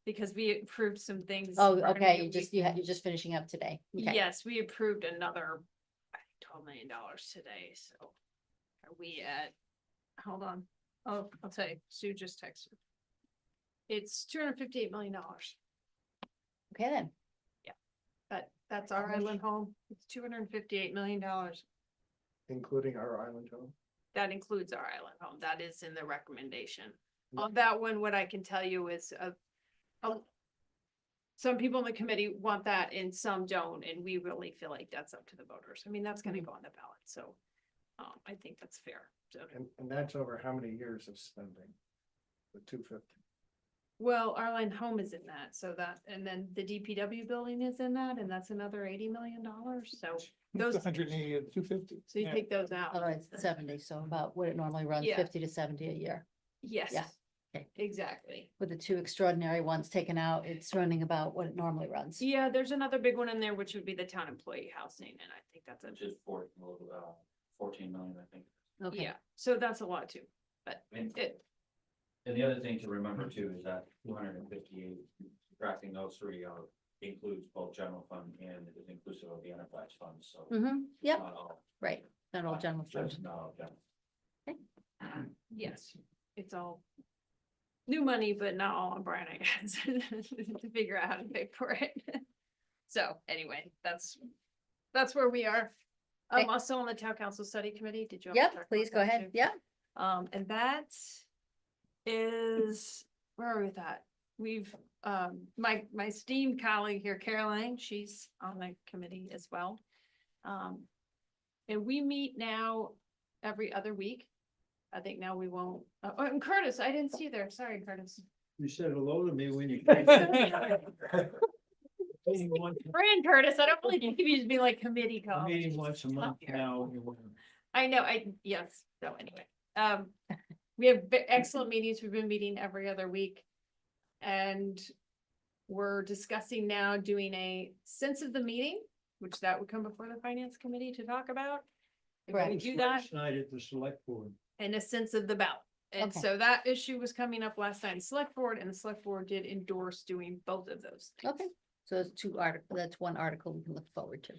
because we approved some things. Oh, prior to okay, the you're just finishing up today. Okay. Yes, we approved another, I think, $12 million today, so are we at, hold on, oh, I'll tell you, Sue just texted. It's $258 million, Okay, then. that's our island home, it's $258 million. Including our island home. That includes our island home, that is in the recommendation. On that one, what I can tell you is, some people in the committee want that and some don't, and we really feel like that's up to the voters. I mean, that's gonna go on the ballot, so I think that's fair. So, And that's over how many years of spending? The 250. well, our island home is in that, so that, and then the DPW building is in that, and that's another $80 million, so those, 180 to 250. so you take those out. Otherwise, it's 70, so about what it normally runs, Yeah. 50 to 70 a year. Yes. Yeah, okay. Exactly. With the two extraordinary ones taken out, it's running about what it normally runs. Yeah, there's another big one in there, which would be the town employee housing, and I think that's Which is 14 million, I think. Okay. yeah, so that's a lot too, but And it, the other thing to remember too is that 258, subtracting those three includes both general fund and is inclusive of the enterprise fund, so. Mm-hmm, yep, Not all. right, not all general fund. Just not all general. yes, it's all new money, but not all on Brian, I guess, to figure out how to pay for it. So anyway, that's where we are. I'm Okay. also on the town council study committee. Did you? want to Yep, talk about please go that ahead, too? yeah. And that is, where are we with that? We've, my esteemed colleague here, Caroline, she's on the committee as well. And we meet now every other week. I think now we won't, oh, and Curtis, I didn't see you there. Sorry, Curtis. You said hello to me when you. Fran Curtis, I don't really think you to be like committee I'm call. meeting once a month now. I know, yes, so anyway, we have excellent meetings, we've been meeting every other week. And we're discussing now doing a sense of the meeting, which that would come before the finance committee to talk about. If we Right. do that, Last night at the select board. and a sense of the ballot. And Okay. so that issue was coming up last night in select board, and the select board did endorse doing both of those. things. Okay, so it's that's one article we can look forward to.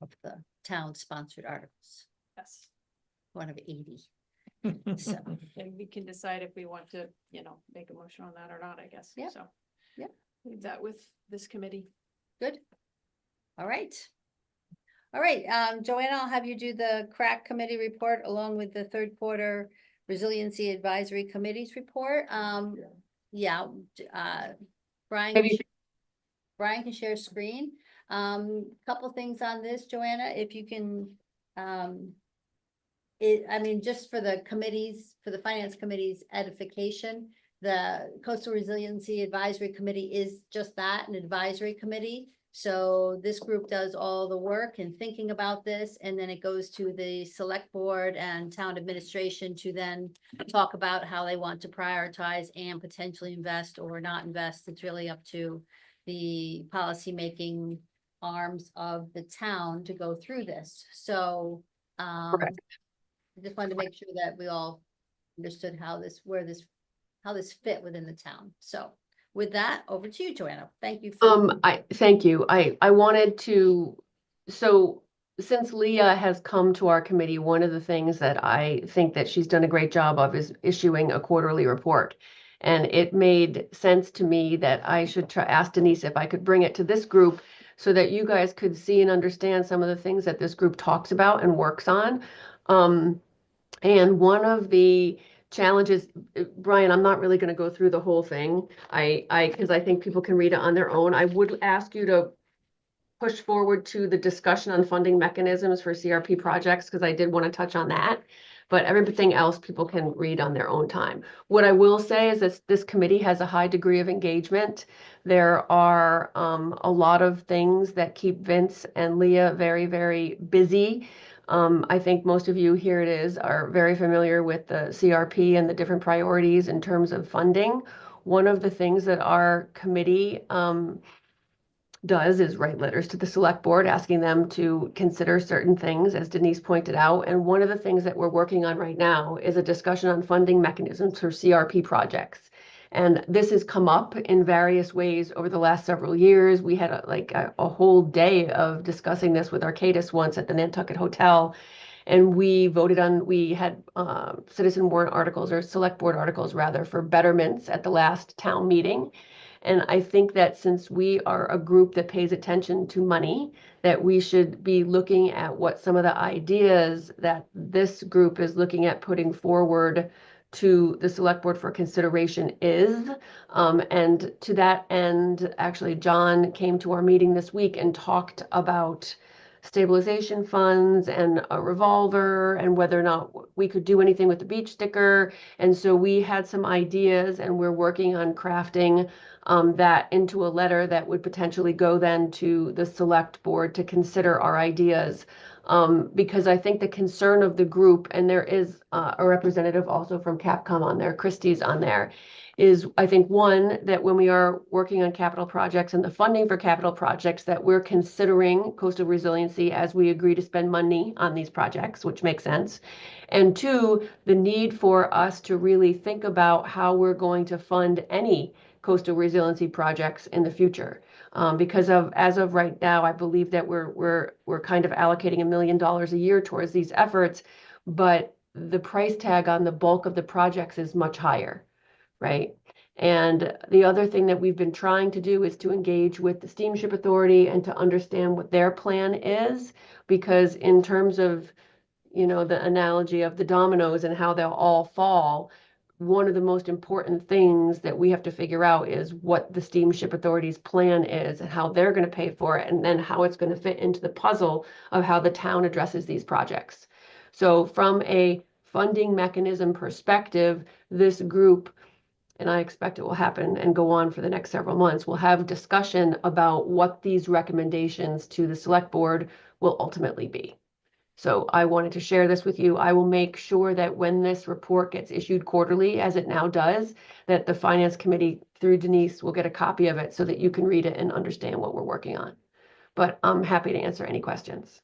Of the town-sponsored articles, Yes, one of 80. So, and we can decide if we want to, make a motion on that or not, I guess. Yeah. So. Yeah. Leave that with this committee. good. All right. All right, Joanna, I'll have you do the crack committee report along with the third quarter resiliency advisory committees report. Yeah, Brian. Maybe- Brian can share screen. Couple things on this, Joanna, if you can, just for the committees, for the finance committee's edification, the Coastal Resiliency Advisory Committee is just that, an advisory committee. So this group does all the work in thinking about this, and then it goes to the select board and town administration to then talk about how they want to prioritize and potentially invest or not invest. It's really up to the policymaking arms of the town to go through this. So, I just wanted to make sure that we all understood how this fit within the town. So with that, over to you, Joanna. Thank you. Thank you. I wanted to, so since Leah has come to our committee, one of the things that I think that she's done a great job of is issuing a quarterly report. And it made sense to me that I should ask Denise if I could bring it to this group so that you guys could see and understand some of the things that this group talks about and works on. And one of the challenges, Brian, I'm not really going to go through the whole thing. Because I think people can read it on their own. I would ask you to push forward to the discussion on funding mechanisms for CRP projects, because I did want to touch on that. But everything else people can read on their own time. What I will say is that this committee has a high degree of engagement. There are a lot of things that keep Vince and Leah very, very busy. I think most of you, here it is, are very familiar with the CRP and the different priorities in terms of funding. One of the things that our committee does is write letters to the select board asking them to consider certain things, as Denise pointed out. And one of the things that we're working on right now is a discussion on funding mechanisms for CRP projects. And this has come up in various ways over the last several years. We had a whole day of discussing this with Arcadis once at the Nantucket Hotel. And we had citizen warrant articles, or select board articles rather, for betterments at the last town meeting. And I think that since we are a group that pays attention to money, that we should be looking at what some of the ideas that this group is looking at putting forward to the select board for consideration is. And to that end, actually, John came to our meeting this week and talked about stabilization funds and a revolver and whether or not we could do anything with the beach sticker. And so we had some ideas, and we're working on crafting that into a letter that would potentially go then to the select board to consider our ideas. Because I think the concern of the group, and there is a representative also from Capcom on there, Christie's on there, is I think one, that when we are working on capital projects and the funding for capital projects, that we're considering coastal resiliency as we agree to spend money on these projects, which makes sense. And two, the need for us to really think about how we're going to fund any coastal resiliency projects in the future. Because as of right now, I believe that we're kind of allocating $1 million a year towards these efforts, but the price tag on the bulk of the projects is much higher, right? And the other thing that we've been trying to do is to engage with the Steamship Authority and to understand what their plan is, because in terms of, the analogy of the dominoes and how they'll all fall, one of the most important things that we have to figure out is what the Steamship Authority's plan is and how they're going to pay for it, and then how it's going to fit into the puzzle of how the town addresses these projects. So from a funding mechanism perspective, this group, and I expect it will happen and go on for the next several months, will have discussion about what these recommendations to the select board will ultimately be. So I wanted to share this with you. I will make sure that when this report gets issued quarterly, as it now does, that the Finance Committee through Denise will get a copy of it so that you can read it and understand what we're working on. But I'm happy to answer any questions.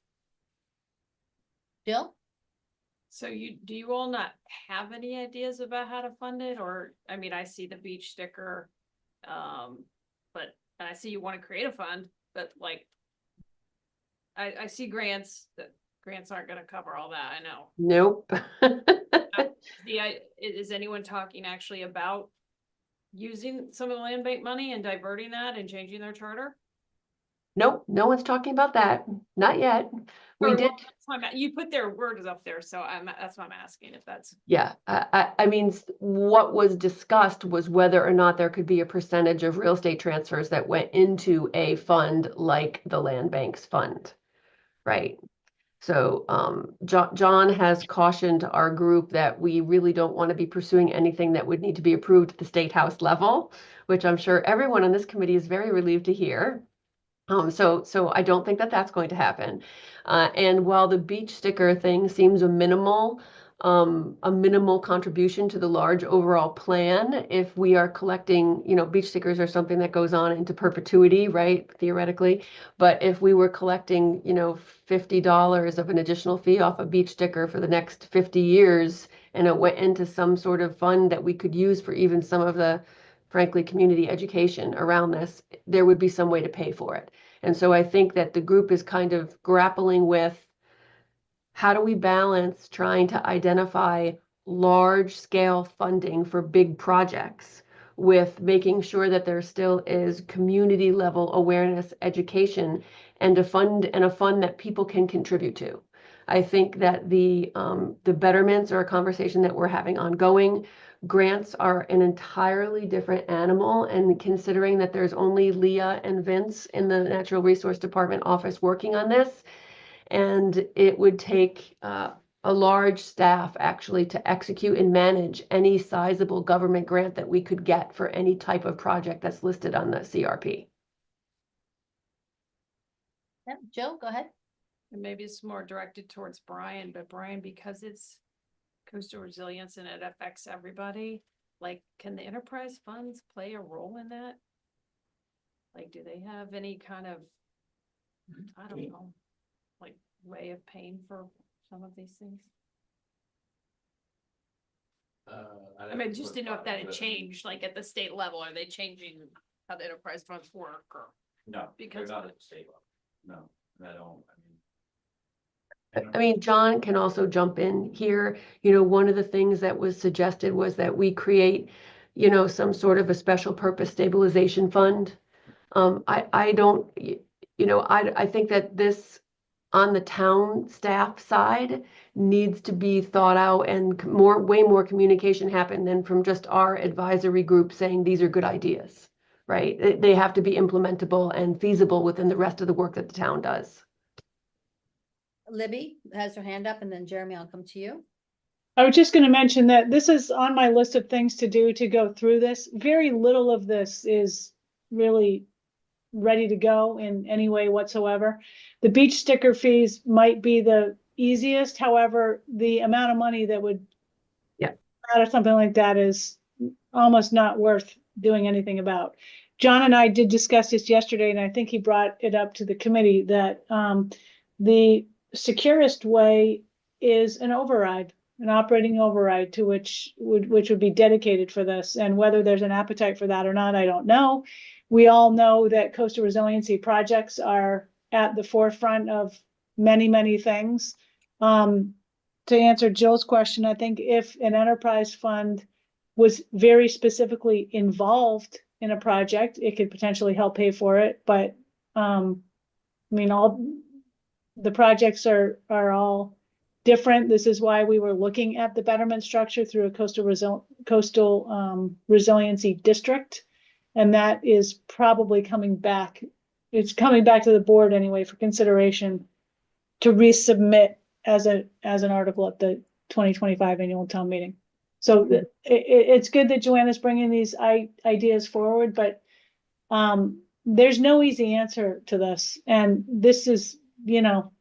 Jill? So do you all not have any ideas about how to fund it? Or, I mean, I see the beach sticker, but I see you want to create a fund, but like, I see grants aren't gonna cover all that, I know. Nope. Is anyone talking actually about using some of the land bank money and diverting that and changing their charter? Nope, no one's talking about that. Not yet. We did. You put their words up there, so that's why I'm asking if that's. Yeah, I mean, what was discussed was whether or not there could be a percentage of real estate transfers that went into a fund like the land bank's fund, right? So John has cautioned our group that we really don't want to be pursuing anything that would need to be approved at the State House level, which I'm sure everyone on this committee is very relieved to hear. So I don't think that that's going to happen. And while the beach sticker thing seems a minimal contribution to the large overall plan, if we are collecting, beach stickers are something that goes on into perpetuity, right? Theoretically. But if we were collecting, $50 of an additional fee off a beach sticker for the next 50 years, and it went into some sort of fund that we could use for even some of the, frankly, community education around this, there would be some way to pay for it. And so I think that the group is kind of grappling with how do we balance trying to identify large scale funding for big projects with making sure that there still is community level awareness, education, and a fund that people can contribute to. I think that the betterments are a conversation that we're having ongoing. Grants are an entirely different animal, and considering that there's only Leah and Vince in the Natural Resource Department office working on this, and it would take a large staff actually to execute and manage any sizable government grant that we could get for any type of project that's listed on the CRP. Yep, Jill, go ahead. And maybe it's more directed towards Brian, but Brian, because it's coastal resilience and it affects everybody, like, can the enterprise funds play a role in that? Like, do they have any kind of, I don't know, like, way of paying for some of these things? I mean, just didn't know if that had changed, like, at the state level, are they changing how the enterprise funds work, or? No, Because they're of not it. at the state level. No, I don't, I mean, John can also jump in here. You know, one of the things that was suggested was that we create, you know, some sort of a special purpose stabilization fund. I don't, you know, I think that this on the town staff side needs to be thought out and way more communication happen than from just our advisory group saying these are good ideas, right? They have to be implementable and feasible within the rest of the work that the town does. Libby has her hand up, and then Jeremy, I'll come to you. I was just gonna mention that this is on my list of things to do to go through this. Very little of this is really ready to go in any way whatsoever. The beach sticker fees might be the easiest, however, the amount of money that would out of something like that is almost not worth doing anything about. John and I did discuss this yesterday, and I think he brought it up to the committee that the securest way is an override, an operating override to which would be dedicated for this. And whether there's an appetite for that or not, I don't know. We all know that coastal resiliency projects are at the forefront of many, many things. To answer Jill's question, I think if an enterprise fund was very specifically involved in a project, it could potentially help pay for it. But I mean, all the projects are all different. This is why we were looking at the betterment structure through a coastal resiliency district. And that is probably coming back. It's coming back to the board anyway for consideration to resubmit as an article at the 2025 annual town meeting. So it's good that Joanna's bringing these ideas forward, but there's no easy answer to this. And this is, you know,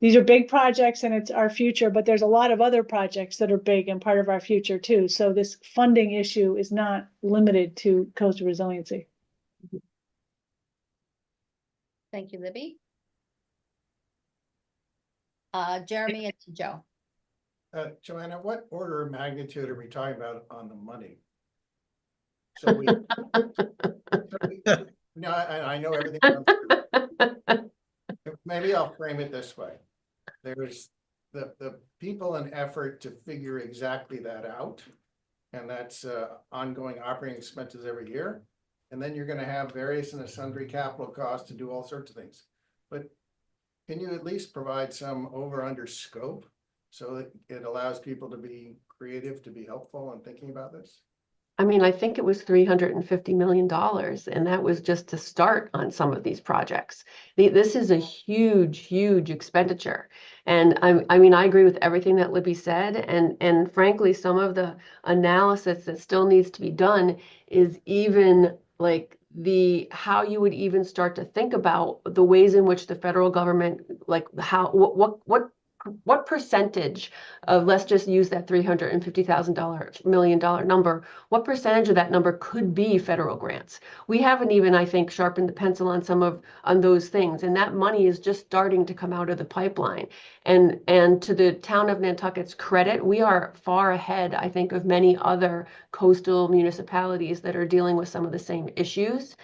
these are big projects and it's our future, but there's a lot of other projects that are big and part of our future too. So this funding issue is not limited to coastal resiliency. Thank you, Libby. Jeremy and Joe. Joanna, what order of magnitude are we talking about on the money? So we, no, I know everything. Maybe I'll frame it this way. There's the people and effort to figure exactly that out. And that's ongoing operating expenses every year. And then you're gonna have various and sundry capital costs to do all sorts of things. But can you at least provide some over/under scope so that it allows people to be creative, to be helpful in thinking about this? I mean, I think it was $350 million, and that was just to start on some of these projects. This is a huge, huge expenditure. And I mean, I agree with everything that Libby said. And frankly, some of the analysis that still needs to be done is even like how you would even start to think about the ways in which the federal government, like what percentage of, let's just use that $350 million number, what percentage of that number could be federal grants? We haven't even, I think, sharpened the pencil on those things, and that money is just starting to come out of the pipeline. And to the town of Nantucket's credit, we are far ahead, I think, of many other coastal municipalities that are dealing with some of the same issues.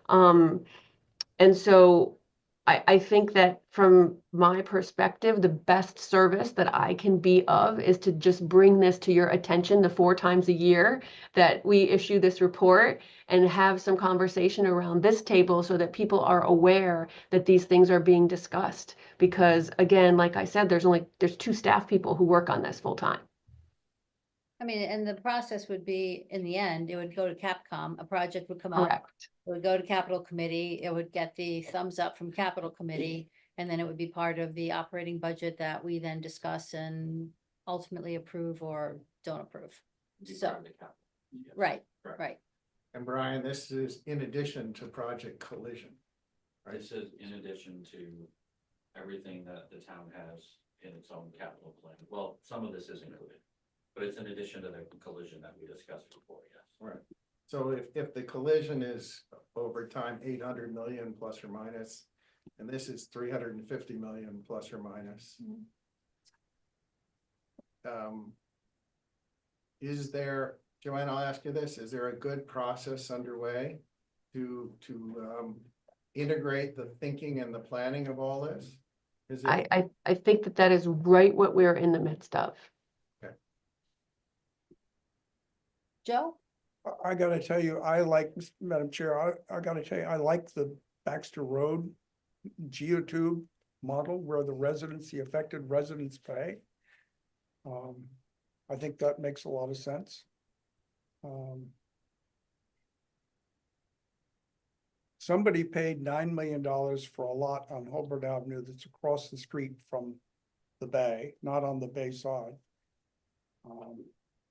And so I think that from my perspective, the best service that I can be of is to just bring this to your attention the 4 times a year that we issue this report and have some conversation around this table so that people are aware that these things are being discussed. Because again, like I said, there's 2 staff people who work on this full time. I mean, and the process would be, in the end, it would go to Capcom, a project would come up. Correct. It would go to Capital Committee, it would get the thumbs up from Capital Committee, and then it would be part of the operating budget that we then discuss and ultimately approve or don't approve. So, right. And Brian, this is in addition to Project Collision. This is in addition to everything that the town has in its own capital plan. Well, some of this is included, but it's in addition to the collision that we discussed before, yes. Right. So if the collision is over time 800 million plus or minus, and this is 350 million plus or minus. Is there, Joanne, I'll ask you this, is there a good process underway to integrate the thinking and the planning of all this? Is it? I think that that is right what we're in the midst of. Joe? I gotta tell you, I like, Madam Chair, I gotta tell you, I like the Baxter Road geotube model where the affected residents pay. I think that makes a lot of sense. Somebody paid $9 million for a lot on Hobart Avenue that's across the street from the bay, not on the bay side.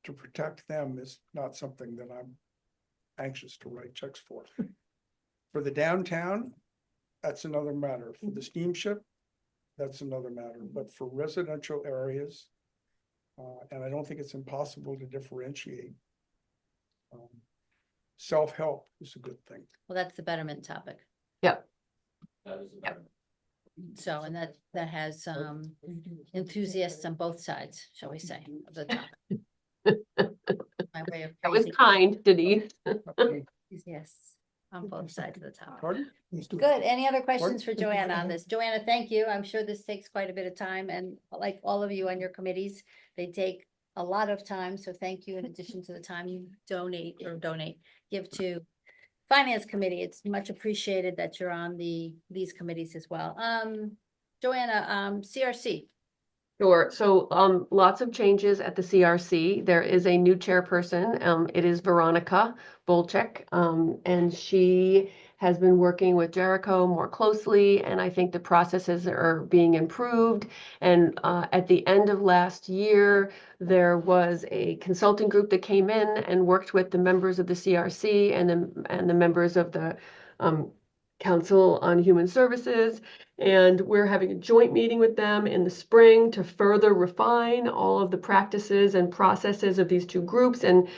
To protect them is not something that I'm anxious to write checks for. For the downtown, that's another matter. For the steamship, that's another matter. But for residential areas, and I don't think it's impossible to differentiate. Self-help is a good thing. Well, that's the betterment topic. Yep. That is about So, and that has enthusiasts on both sides, shall we say, of the topic. My way of That was phrasing it. kind, Denise. Yes, on both sides of the topic. Pardon? Let's do it. Good. Any other questions Pardon? for Joanna on this? Joanna, thank you. I'm sure this takes quite a bit of time, and like all of you on your committees, they take a lot of time. So thank you in addition to the time you give to Finance Committee. It's much appreciated that you're on these committees as well. Joanna, CRC. Sure. So, lots of changes at the CRC. There is a new chairperson. It is Veronica Bolchek. And she has been working with Jericho more closely, and I think the processes are being improved. And at the end of last year, there was a consulting group that came in and worked with the members of the CRC and the members of the Council on Human Services. And we're having a joint meeting with them in the spring to further refine all of the practices and processes of these two groups, and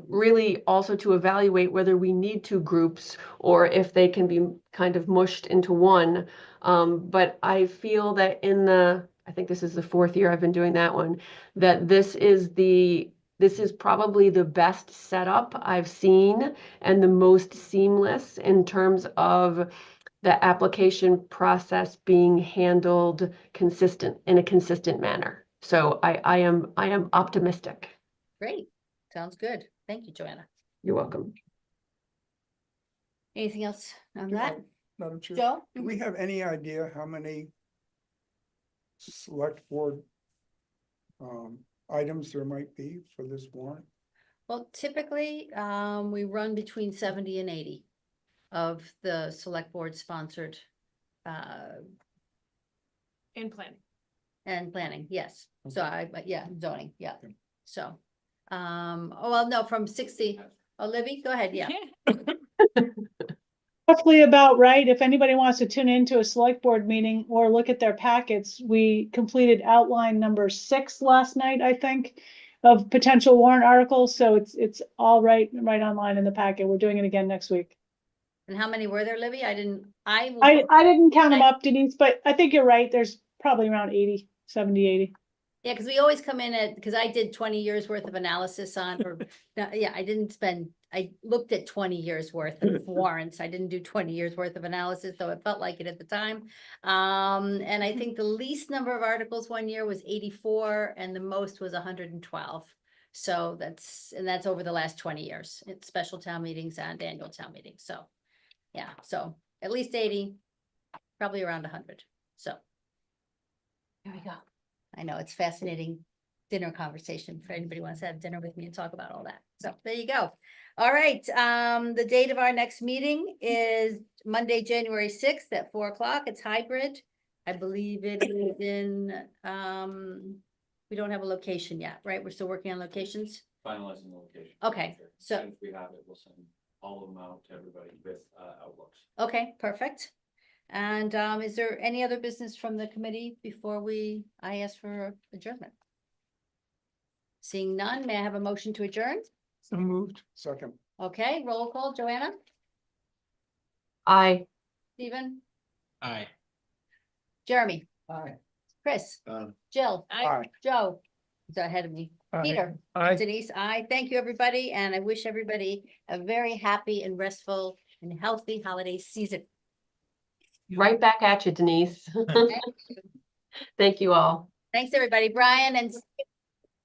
really also to evaluate whether we need two groups or if they can be kind of mushed into one. But I feel that I think this is the 4th year I've been doing that one, that this is probably the best setup I've seen and the most seamless in terms of the application process being handled in a consistent manner. So I am optimistic. Great. Sounds good. Thank you, Joanna. You're welcome. Anything else on Do that? Madam Chair, Joe? do we have any idea how many select board items there might be for this warrant? Well, typically, we run between 70 and 80 of the select board sponsored In planning. and planning, yes. So zoning, yeah. So, well, no, from 60, Libby, go ahead, yeah. Roughly about right. If anybody wants to tune into a select board meeting or look at their packets, we completed outline number 6 last night, I think, of potential warrant articles. So it's all right online in the packet. We're doing it again next week. And how many were there, Libby? I didn't count them up, Denise, but I think you're right. There's probably around 80, 70, 80. Yeah, because we always come in because I did 20 years worth of analysis on, I looked at 20 years worth of warrants. I didn't do 20 years worth of analysis, so it felt like it at the time. And I think the least number of articles one year was 84 and the most was 112. So that's over the last 20 years. It's special town meetings and annual town meetings. So, yeah, so at least 80, probably around 100. So here we go. I know it's fascinating dinner conversation for anybody who wants to have dinner with me and talk about all that. So there you go. All right. The date of our next meeting is Monday, January 6th at 4 o'clock. It's hybrid. I believe it is in, we don't have a location yet, right? We're still working on locations. finalizing the location. Okay, so- And if we have it, we'll send all of them out to everybody with outlooks. Okay, perfect. And is there any other business from the committee before I ask for adjournment? Seeing none, may I have a motion to adjourn? So moved. Second. Okay, roll call, Joanna, I. Stephen, Aye. Jeremy, Aye. Chris, Um, Jill, Aye. Joe, is ahead of me, Peter, Denise, I thank you, everybody, and I wish everybody a very happy and restful and healthy holiday season. Right back at you, Denise. Thank you all. Thanks, everybody. Brian and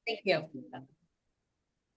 thank you.